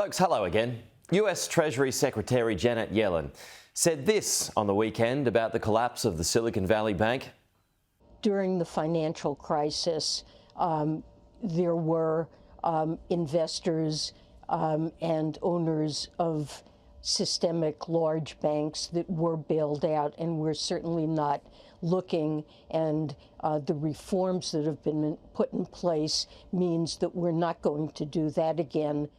Folks, hello again. US Treasury Secretary Janet Yellen said this on the weekend about the collapse of the Silicone Valley Bank. During the financial crisis, there were investors and owners of systemic large banks that were bailed out, and we're certainly not looking, and the reforms that have been put in place means that we're not going to do that again.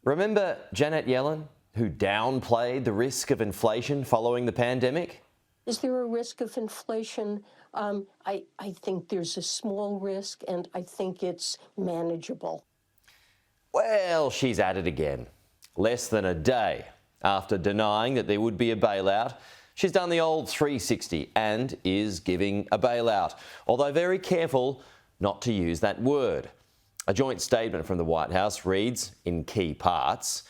Remember Janet Yellen, who downplayed the risk of inflation following the pandemic? Is there a risk of inflation? I think there's a small risk, and I think it's manageable. Well, she's at it again. Less than a day after denying that there would be a bailout, she's done the old 360 and is giving a bailout, although very careful not to use that word. A joint statement from the White House reads, in key parts,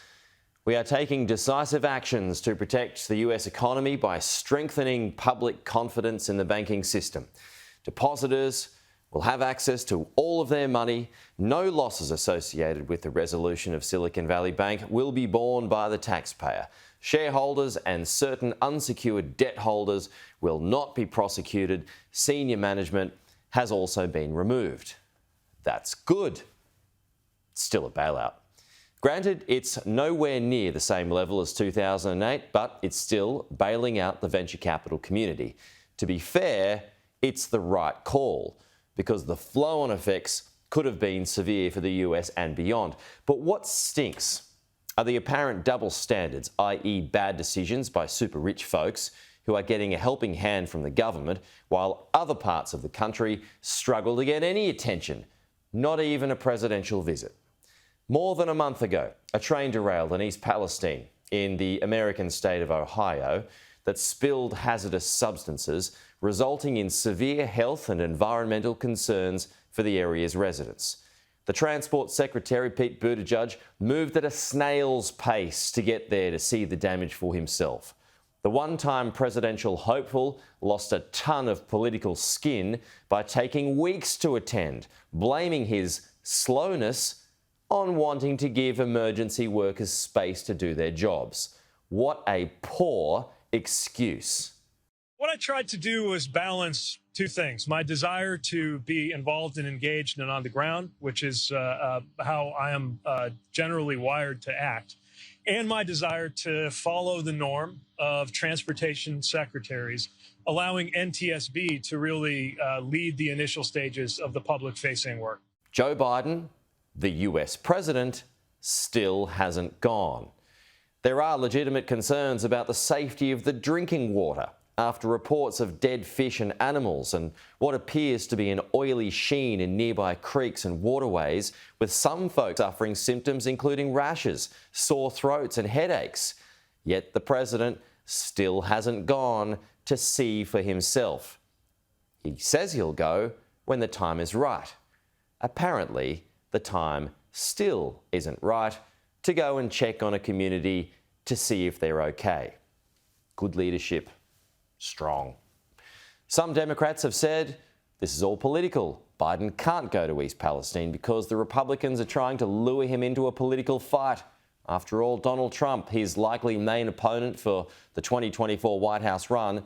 "We are taking decisive actions to protect the US economy by strengthening public confidence in the banking system. Depositors will have access to all of their money. No losses associated with the resolution of Silicone Valley Bank will be borne by the taxpayer. Shareholders and certain unsecured debt holders will not be prosecuted. Senior management has also been removed." That's good. Still a bailout. Granted, it's nowhere near the same level as 2008, but it's still bailing out the venture capital community. To be fair, it's the right call, because the flow-on effects could have been severe for the US and beyond. But what stinks are the apparent double standards, i.e. bad decisions by super rich folks who are getting a helping hand from the government, while other parts of the country struggle to get any attention, not even a presidential visit. More than a month ago, a train derailed in East Palestine in the American state of Ohio that spilled hazardous substances, resulting in severe health and environmental concerns for the area's residents. The Transport Secretary, Pete Buttigieg, moved at a snail's pace to get there to see the damage for himself. The one-time presidential hopeful lost a ton of political skin by taking weeks to attend, blaming his slowness on wanting to give emergency workers space to do their jobs. What a poor excuse. What I tried to do was balance two things: my desire to be involved and engaged and on the ground, which is how I am generally wired to act, and my desire to follow the norm of transportation secretaries, allowing NTSB to really lead the initial stages of the public-facing work. Joe Biden, the US president, still hasn't gone. There are legitimate concerns about the safety of the drinking water after reports of dead fish and animals and what appears to be an oily sheen in nearby creeks and waterways, with some folks suffering symptoms including rashes, sore throats and headaches. Yet the president still hasn't gone to see for himself. He says he'll go when the time is right. Apparently, the time still isn't right to go and check on a community to see if they're okay. Good leadership. Strong. Some Democrats have said this is all political. Biden can't go to East Palestine because the Republicans are trying to lure him into a political fight. After all, Donald Trump, his likely main opponent for the 2024 White House run,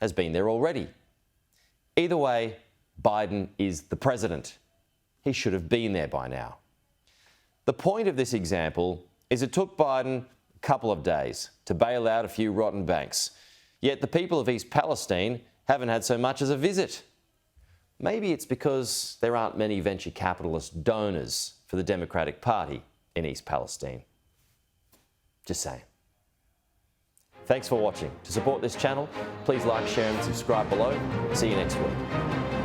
has been there already. Either way, Biden is the president. He should have been there by now. The point of this example is it took Biden a couple of days to bail out a few rotten banks. Yet the people of East Palestine haven't had so much as a visit. Maybe it's because there aren't many venture capitalist donors for the Democratic Party in East Palestine. Just saying. Thanks for watching. To support this channel, please like, share and subscribe below. See you next week.